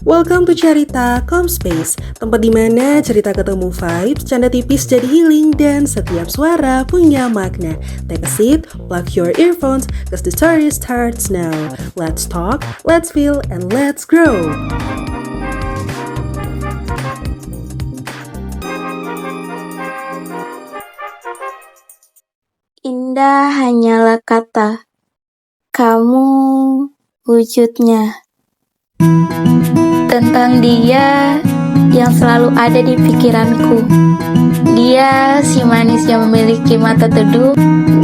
Welcome to Cerita Comspace, tempat dimana cerita ketemu vibes, canda tipis jadi healing, dan setiap suara punya makna. Take a seat, plug your earphones, cause the story starts now. Let's talk, let's feel, and let's grow. Indah hanyalah kata, kamu wujudnya. Tentang dia yang selalu ada di pikiranku. Dia si manis yang memiliki mata teduh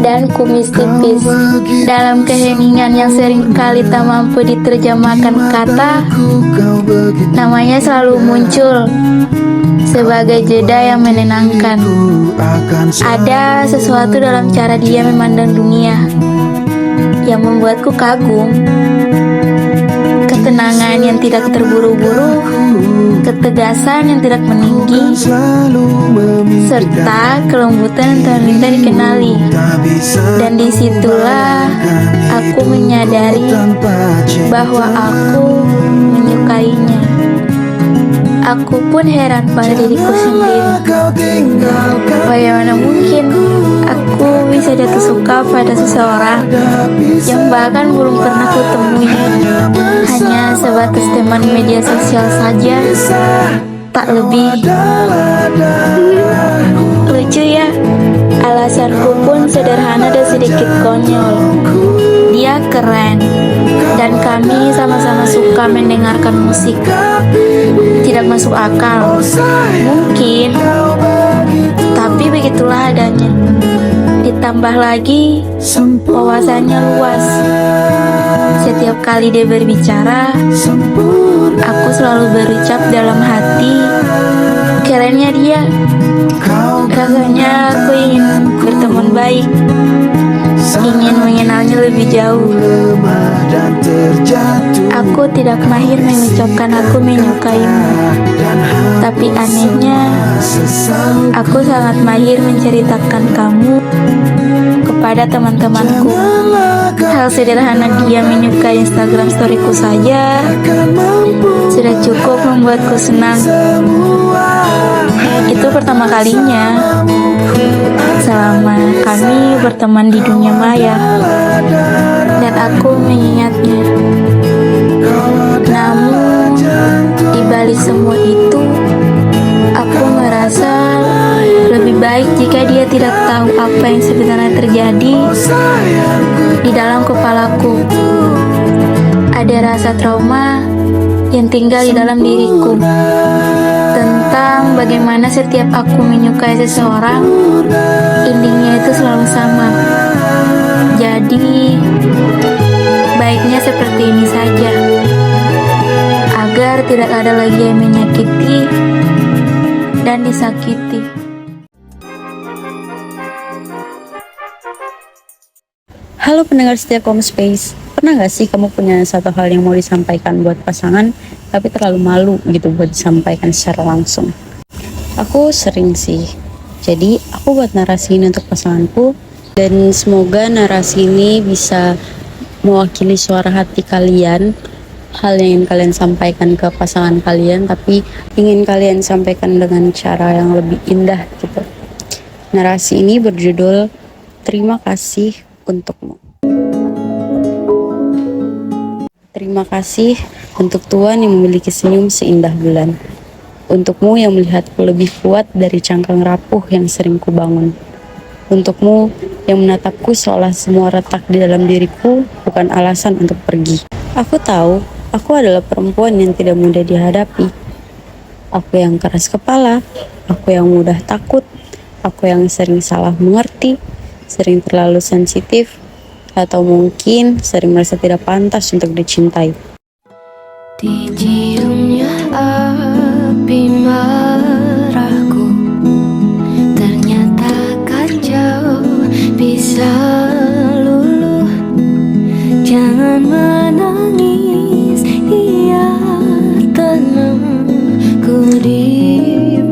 dan kumis tipis. Dalam keheningan yang seringkali tak mampu diterjemahkan kata, namanya selalu muncul sebagai jeda yang menenangkan. Ada sesuatu dalam cara dia memandang dunia yang membuatku kagum. Ketenangan yang tidak terburu-buru, ketegasan yang tidak meninggi, serta kelembutan yang tak minta dikenali. Dan disitulah aku menyadari bahwa aku menyukainya. Aku pun heran pada diriku sendiri. Bagaimana mungkin aku bisa jatuh suka pada seseorang yang bahkan belum pernah kutemui, hanya sebatas teman media sosial saja, tak lebih. Lucu ya, alasanku pun sederhana dan sedikit konyol. Dia keren, dan kami sama-sama suka mendengarkan musik. Tidak masuk akal, mungkin, tapi begitulah adanya. Ditambah lagi, wawasannya luas. Setiap kali dia berbicara, aku selalu berucap dalam hati, kerennya dia. Rasanya aku ingin berteman baik, ingin mengenalnya lebih jauh. Aku tidak mahir mengucapkan aku menyukaimu, tapi anehnya aku sangat mahir menceritakan kamu kepada teman-temanku. Hal sederhana dia menyukai Instagram storyku saja sudah cukup membuatku senang. Itu pertama kalinya selama kami berteman di dunia maya, dan aku mengingatnya. Namun di balik semua itu, aku merasa lebih baik jika dia tidak tahu apa yang sebenarnya terjadi di dalam kepalaku. Ada rasa trauma yang tinggal di dalam diriku tentang bagaimana setiap aku menyukai seseorang, endingnya itu selalu sama. Jadi, baiknya seperti ini saja, agar tidak ada lagi yang menyakiti dan disakiti. Halo pendengar setia Comspace, pernah gak sih kamu punya satu hal yang mau disampaikan buat pasangan tapi terlalu malu gitu buat disampaikan secara langsung? Aku sering sih, jadi aku buat narasi ini untuk pasanganku, dan semoga narasi ini bisa mewakili suara hati kalian, hal yang ingin kalian sampaikan ke pasangan kalian tapi ingin kalian sampaikan dengan cara yang lebih indah gitu. Narasi ini berjudul Terima Kasih Untukmu. Terima kasih untuk Tuhan yang memiliki senyum seindah bulan. Untukmu yang melihatku lebih kuat dari cangkang rapuh yang sering kubangun. Untukmu yang menatapku seolah semua retak di dalam diriku bukan alasan untuk pergi. Aku tahu, aku adalah perempuan yang tidak mudah dihadapi. Aku yang keras kepala, aku yang mudah takut, aku yang sering salah mengerti, sering terlalu sensitif, atau mungkin sering merasa tidak pantas untuk dicintai. Diciumnya api marahku, ternyata kacau bisa luluh. Jangan menangis, biar tenang ku dibuai.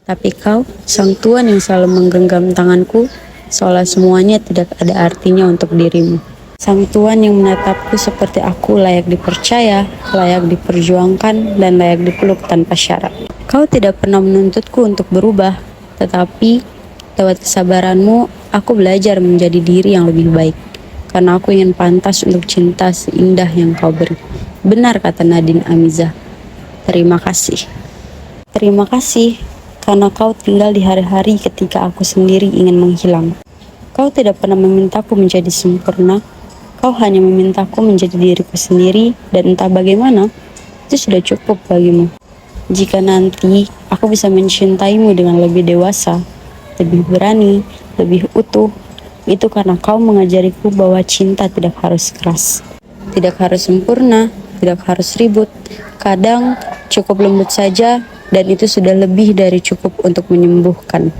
Tapi kau, sang Tuhan yang selalu menggenggam tanganku, seolah semuanya tidak ada artinya untuk dirimu. Sang Tuhan yang menatapku seperti aku layak dipercaya, layak diperjuangkan, dan layak dipeluk tanpa syarat. Kau tidak pernah menuntutku untuk berubah, tetapi lewat kesabaranmu, aku belajar menjadi diri yang lebih baik. Karena aku ingin pantas untuk cinta seindah yang kau beri. Benar kata Nadine Amizah. Terima kasih. Terima kasih, karena kau tinggal di hari-hari ketika aku sendiri ingin menghilang. Kau tidak pernah memintaku menjadi sempurna. Kau hanya memintaku menjadi diriku sendiri, dan entah bagaimana, itu sudah cukup bagimu. Jika nanti aku bisa mencintaimu dengan lebih dewasa, lebih berani, lebih utuh, itu karena kau mengajariku bahwa cinta tidak harus keras, tidak harus sempurna, tidak harus ribut. Kadang cukup lembut saja, dan itu sudah lebih dari cukup untuk menyembuhkan.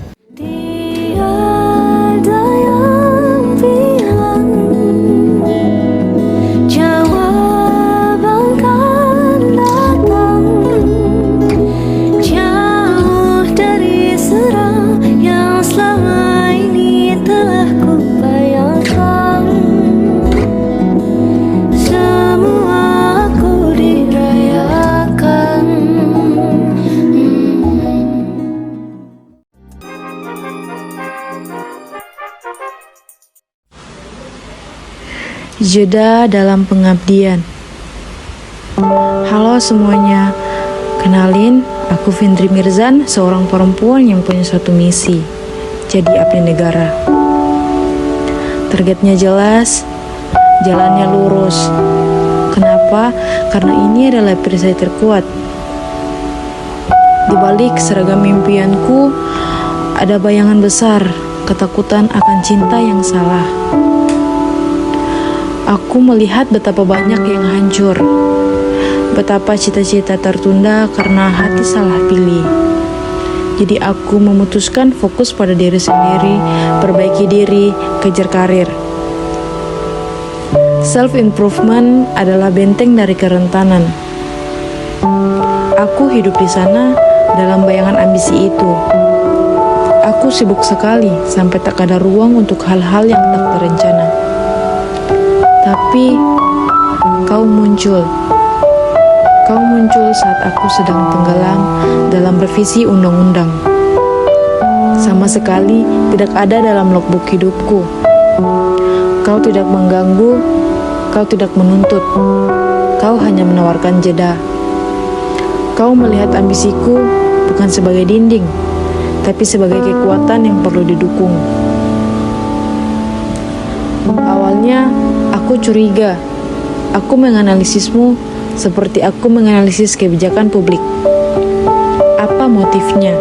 Jeda dalam pengabdian. Halo semuanya, kenalin, aku Findri Mirzan, seorang perempuan yang punya suatu misi, jadi abdi negara. Targetnya jelas, jalannya lurus. Kenapa? Karena ini adalah perisai terkuat. Di balik seragam impianku, ada bayangan besar, ketakutan akan cinta yang salah. Aku melihat betapa banyak yang hancur, betapa cita-cita tertunda karena hati salah pilih. Jadi aku memutuskan fokus pada diri sendiri, perbaiki diri, kejar karir. Self-improvement adalah benteng dari kerentanan. Aku hidup di sana dalam bayangan ambisi itu. Aku sibuk sekali sampai tak ada ruang untuk hal-hal yang tak terencana. Tapi kau muncul saat aku sedang tenggelam dalam revisi undang-undang. Sama sekali tidak ada dalam logbook hidupku. Kau tidak mengganggu, kau tidak menuntut, kau hanya menawarkan jeda. Kau melihat ambisiku bukan sebagai dinding, tapi sebagai kekuatan yang perlu didukung. Awalnya aku curiga, aku menganalisismu seperti aku menganalisis kebijakan publik. Apa motifnya?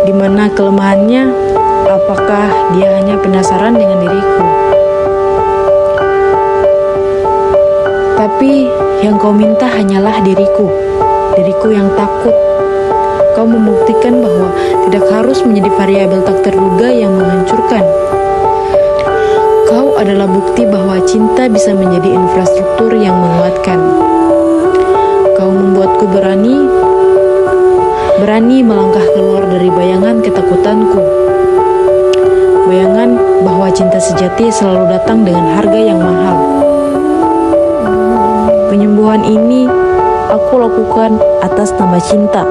Di mana kelemahannya? Apakah dia hanya penasaran dengan diriku? Tapi yang kau minta hanyalah diriku yang takut. Kau membuktikan bahwa tidak harus menjadi variabel tak terduga yang menghancurkan. Kau adalah bukti bahwa cinta bisa menjadi infrastruktur yang menguatkan. Kau membuatku berani melangkah keluar dari bayangan ketakutanku. Bayangan bahwa cinta sejati selalu datang dengan harga yang mahal. Penyembuhan ini aku lakukan atas nama cinta.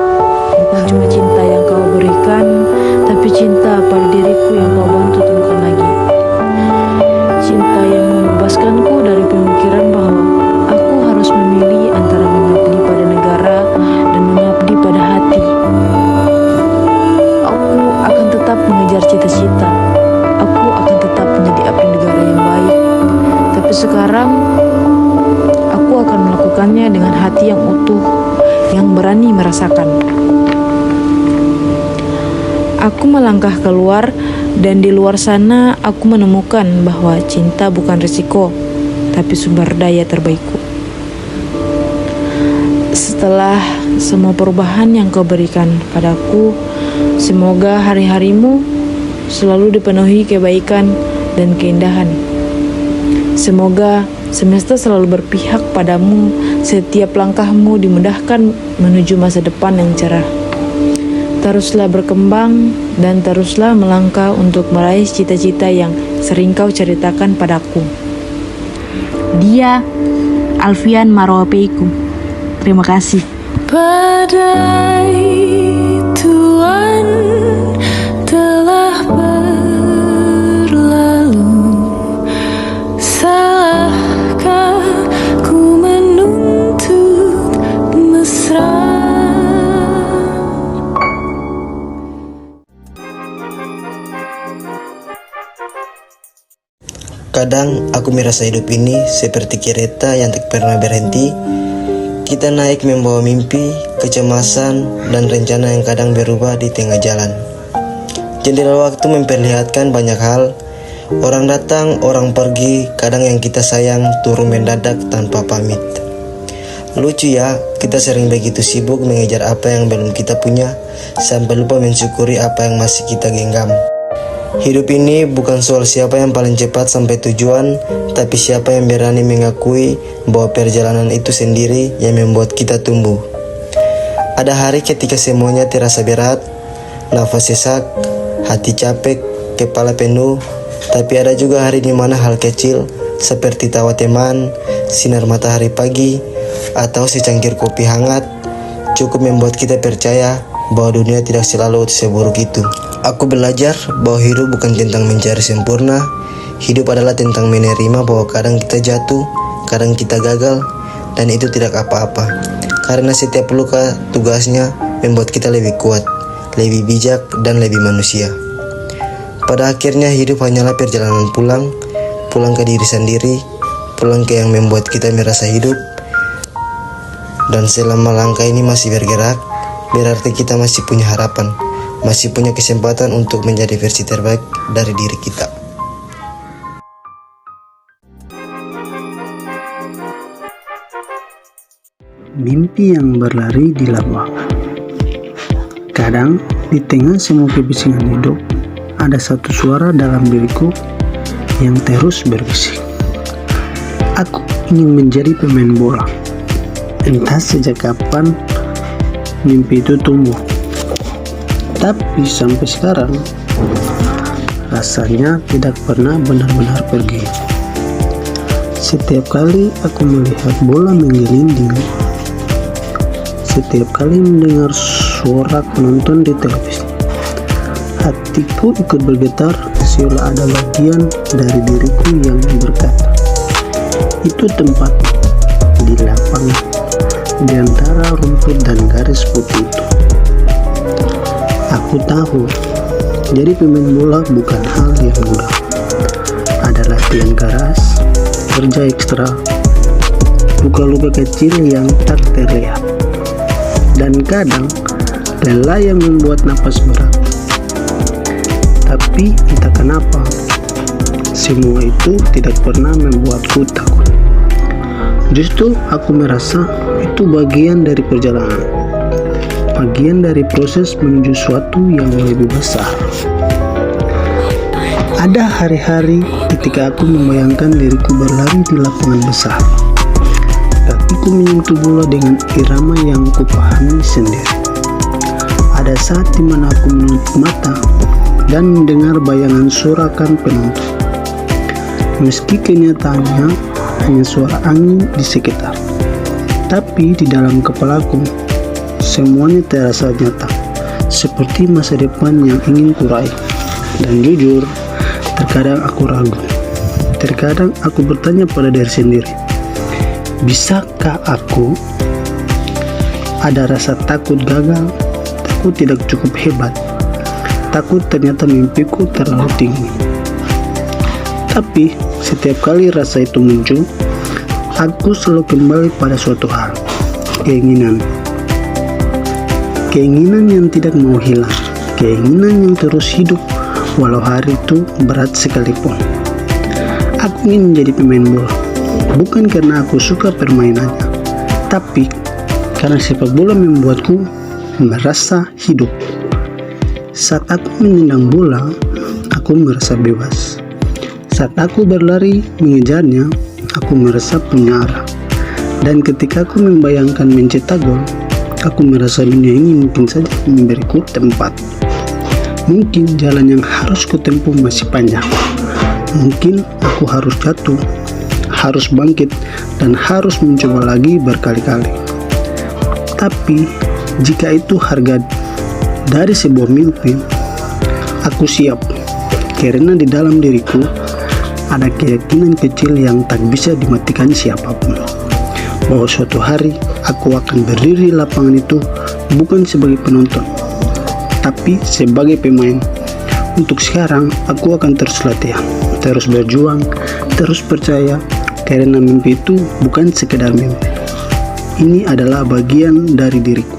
Bukan cuma cinta yang kau berikan, tapi cinta pada diriku yang kau bantu temukan lagi. Cinta yang membebaskanku dari pemikiran bahwa aku harus memilih antara mengabdi pada negara dan mengabdi pada hati. Aku akan tetap mengejar cita-cita. Aku akan tetap menjadi abdi negara yang baik. Tapi sekarang, aku akan melakukannya dengan hati yang utuh, yang berani merasakan. Aku melangkah keluar, dan di luar sana aku menemukan bahwa cinta bukan risiko, tapi sumber daya terbaikku. Setelah semua perubahan yang kau berikan padaku, semoga hari-harimu selalu dipenuhi kebaikan dan keindahan. Semoga semesta selalu berpihak padamu, setiap langkahmu dimudahkan menuju masa depan yang cerah. Teruslah berkembang dan teruslah melangkah untuk meraih cita-cita yang sering kau ceritakan padaku. Dia Alfian Marawapeiku. Terima kasih. Badai Tuhan telah berlalu, salahkah ku menuntut mesra? Kadang aku merasa hidup ini seperti kereta yang tak pernah berhenti. Kita naik membawa mimpi, kecemasan, dan rencana yang kadang berubah di tengah jalan. Jendela waktu memperlihatkan banyak hal. Orang datang, orang pergi, kadang yang kita sayang turun mendadak tanpa pamit. Lucu ya, kita sering begitu sibuk mengejar apa yang belum kita punya, sampai lupa mensyukuri apa yang masih kita genggam. Hidup ini bukan soal siapa yang paling cepat sampai tujuan, tapi siapa yang berani mengakui bahwa perjalanan itu sendiri yang membuat kita tumbuh. Ada hari ketika semuanya terasa berat, nafas sesak, hati capek, kepala penuh, tapi ada juga hari di mana hal kecil seperti tawa teman, sinar matahari pagi, atau secangkir kopi hangat cukup membuat kita percaya bahwa dunia tidak selalu seburuk itu. Aku belajar bahwa hidup bukan tentang mencari sempurna. Hidup adalah tentang menerima bahwa kadang kita jatuh, kadang kita gagal, dan itu tidak apa-apa. Karena setiap luka tugasnya membuat kita lebih kuat, lebih bijak, dan lebih manusia. Pada akhirnya hidup hanyalah perjalanan pulang ke diri sendiri, pulang ke yang membuat kita merasa hidup. Dan selama langkah ini masih bergerak, berarti kita masih punya harapan, masih punya kesempatan untuk menjadi versi terbaik dari diri kita. Mimpi yang berlari di lapangan. Kadang di tengah semua kebisingan hidup, ada satu suara dalam diriku yang terus berbisik. Aku ingin menjadi pemain bola. Entah sejak kapan mimpi itu tumbuh, tapi sampai sekarang rasanya tidak pernah benar-benar pergi. Setiap kali aku melihat bola menggelinding, setiap kali mendengar suara penonton di televisi, hatiku ikut bergetar seolah ada bagian dari diriku yang berkata, itu tempat di lapangan, di antara rumput dan garis putih itu. Aku tahu, jadi pemain bola bukan hal yang mudah. Ada latihan keras, kerja ekstra, luka-luka kecil yang tak terlihat, dan kadang lelah yang membuat napas berat. Tapi entah kenapa, semua itu tidak pernah membuatku takut. Justru aku merasa itu bagian dari perjalanan, bagian dari proses menuju suatu yang lebih besar. Ada hari-hari ketika aku membayangkan diriku berlari di lapangan besar. Kakiku menyentuh bola dengan irama yang kupahami sendiri. Ada saat di mana aku menutup mata dan mendengar bayangan sorakan penonton. Meski kenyataannya hanya suara angin di sekitar, tapi di dalam kepalaku semuanya terasa nyata, seperti masa depan yang ingin kurai. Dan jujur, terkadang aku ragu, terkadang aku bertanya pada diri sendiri, bisakah aku? Ada rasa takut gagal, takut tidak cukup hebat, takut ternyata mimpiku terlalu tinggi. Tapi setiap kali rasa itu muncul, aku selalu kembali pada suatu hal, keinginan. Keinginan yang tidak mau hilang, keinginan yang terus hidup walau hari itu berat sekalipun. Aku ingin menjadi pemain bola, bukan karena aku suka permainannya, tapi karena sepak bola membuatku merasa hidup. Saat aku menendang bola, aku merasa bebas. Saat aku berlari mengejarnya, aku merasa punya arah. Dan ketika aku membayangkan mencetak gol, aku merasa dunia ini mungkin saja memberiku tempat. Mungkin jalan yang harus kutempuh masih panjang. Mungkin aku harus jatuh, harus bangkit, dan harus mencoba lagi berkali-kali. Tapi, jika itu harga dari sebuah mimpi, aku siap. Karena di dalam diriku ada keyakinan kecil yang tak bisa dimatikan siapapun, bahwa suatu hari aku akan berdiri di lapangan itu bukan sebagai penonton, tapi sebagai pemain. Untuk sekarang, aku akan terus latihan, terus berjuang, terus percaya, karena mimpi itu bukan sekedar mimpi. Ini adalah bagian dari diriku.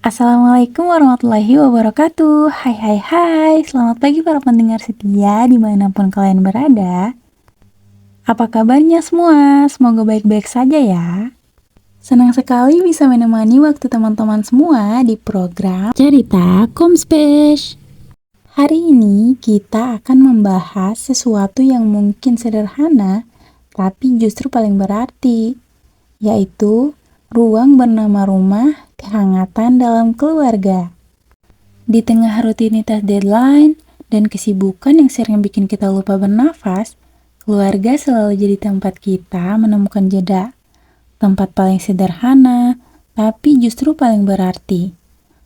Assalamualaikum warahmatullahi wabarakatuh. Hai, selamat pagi para pendengar setia dimanapun kalian berada. Apa kabarnya semua? Semoga baik-baik saja ya. Senang sekali bisa menemani waktu teman-teman semua di program Cerita Komspace. Hari ini kita akan membahas sesuatu yang mungkin sederhana, tapi justru paling berarti, yaitu ruang bernama rumah, kehangatan dalam keluarga. Di tengah rutinitas deadline dan kesibukan yang sering bikin kita lupa bernafas, keluarga selalu jadi tempat kita menemukan jeda. Tempat paling sederhana, tapi justru paling berarti.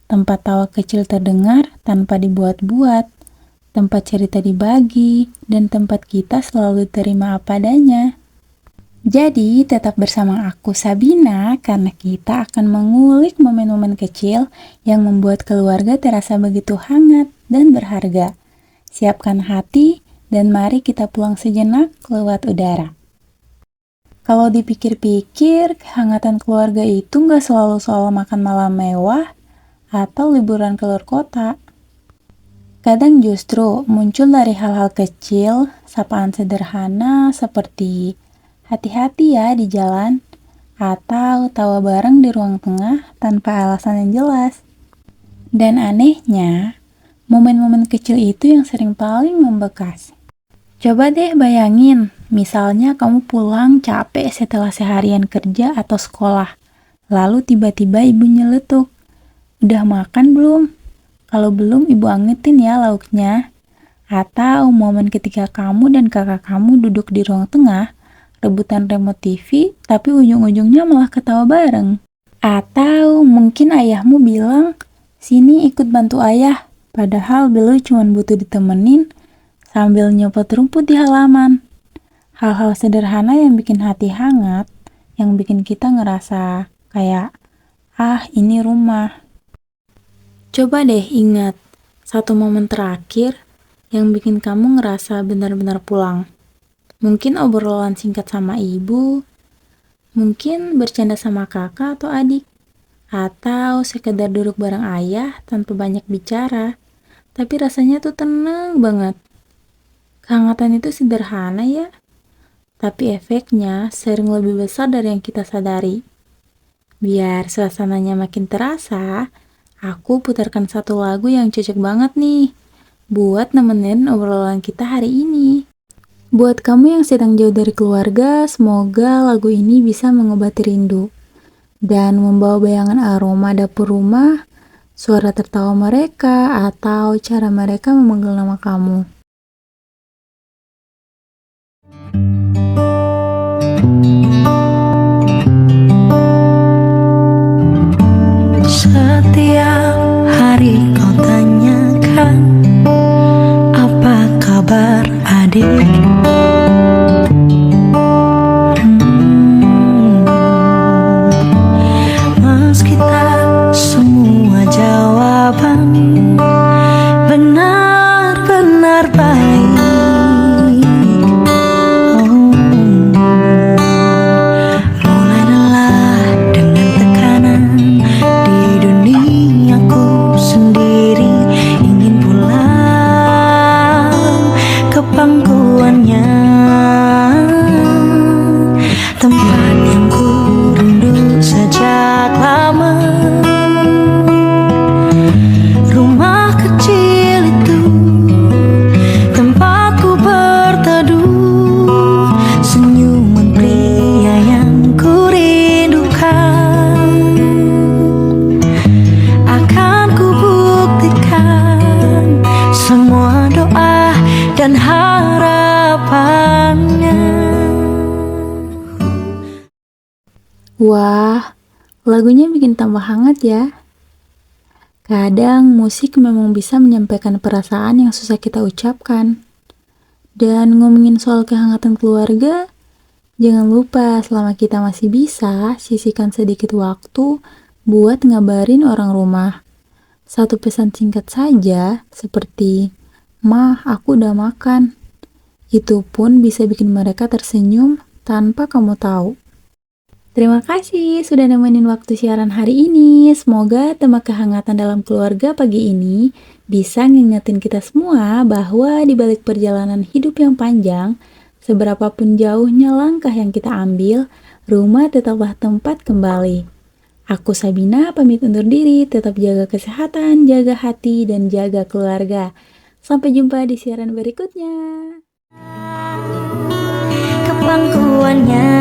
Tempat tawa kecil terdengar tanpa dibuat-buat. Tempat cerita dibagi, dan tempat kita selalu terima apa adanya. Jadi, tetap bersama aku Sabina karena kita akan mengulik momen-momen kecil yang membuat keluarga terasa begitu hangat dan berharga. Siapkan hati dan mari kita pulang sejenak lewat udara. Kalau dipikir-pikir, kehangatan keluarga itu nggak selalu soal makan malam mewah atau liburan keluar kota. Kadang justru muncul dari hal-hal kecil, sapaan sederhana seperti hati-hati ya di jalan, atau tawa bareng di ruang tengah tanpa alasan yang jelas. Dan anehnya, momen-momen kecil itu yang sering paling membekas. Coba deh bayangin, misalnya kamu pulang capek setelah seharian kerja atau sekolah, lalu tiba-tiba ibu nyeletuk, "Udah makan belum? Kalau belum, ibu angetin ya lauknya." Atau momen ketika kamu dan kakak kamu duduk di ruang tengah, rebutan remote TV, tapi ujung-ujungnya malah ketawa bareng. Atau mungkin ayahmu bilang, "Sini ikut bantu ayah," padahal dulu cuma butuh ditemenin sambil nyopot rumput di halaman. Hal-hal sederhana yang bikin hati hangat, yang bikin kita ngerasa kayak, ini rumah. Coba deh ingat, satu momen terakhir yang bikin kamu ngerasa benar-benar pulang. Mungkin obrolan singkat sama ibu, Mungkin bercanda sama kakak atau adik, atau sekedar duduk bareng ayah tanpa banyak bicara. Tapi rasanya tuh tenang banget. Kehangatan itu sederhana ya, tapi efeknya sering lebih besar dari yang kita sadari. Biar suasananya makin terasa, aku putarkan satu lagu yang cocok banget nih buat nemenin obrolan kita hari ini. Buat kamu yang sedang jauh dari keluarga, semoga lagu ini bisa mengobati rindu dan membawa bayangan aroma dapur rumah, suara tertawa mereka, atau cara mereka memanggil nama kamu. Setiap hari kau tanyakan apa kabar adik. Meski tak semua jawaban benar-benar baik. Mulai lelah dengan tekanan di duniaku sendiri, ingin pulang ke pangkuannya, tempat yang ku rindu sejak lama. Rumah kecil itu tempatku berteduh, senyuman pria yang ku rindukan akan ku buktikan semua doa dan harapannya. Wah, lagunya bikin tambah hangat ya. Kadang musik memang bisa menyampaikan perasaan yang susah kita ucapkan. Dan ngomongin soal kehangatan keluarga, jangan lupa selama kita masih bisa, sisihkan sedikit waktu buat ngabarin orang rumah. Satu pesan singkat saja, seperti, "Mah, aku udah makan." Itu pun bisa bikin mereka tersenyum tanpa kamu tahu. Terima kasih sudah nemenin waktu siaran hari ini. Semoga tema kehangatan dalam keluarga pagi ini bisa ngingetin kita semua bahwa di balik perjalanan hidup yang panjang, seberapapun jauhnya langkah yang kita ambil, rumah tetaplah tempat kembali. Aku Sabina pamit undur diri, tetap jaga kesehatan, jaga hati, dan jaga keluarga. Sampai jumpa di siaran berikutnya. Ke pangkuannya.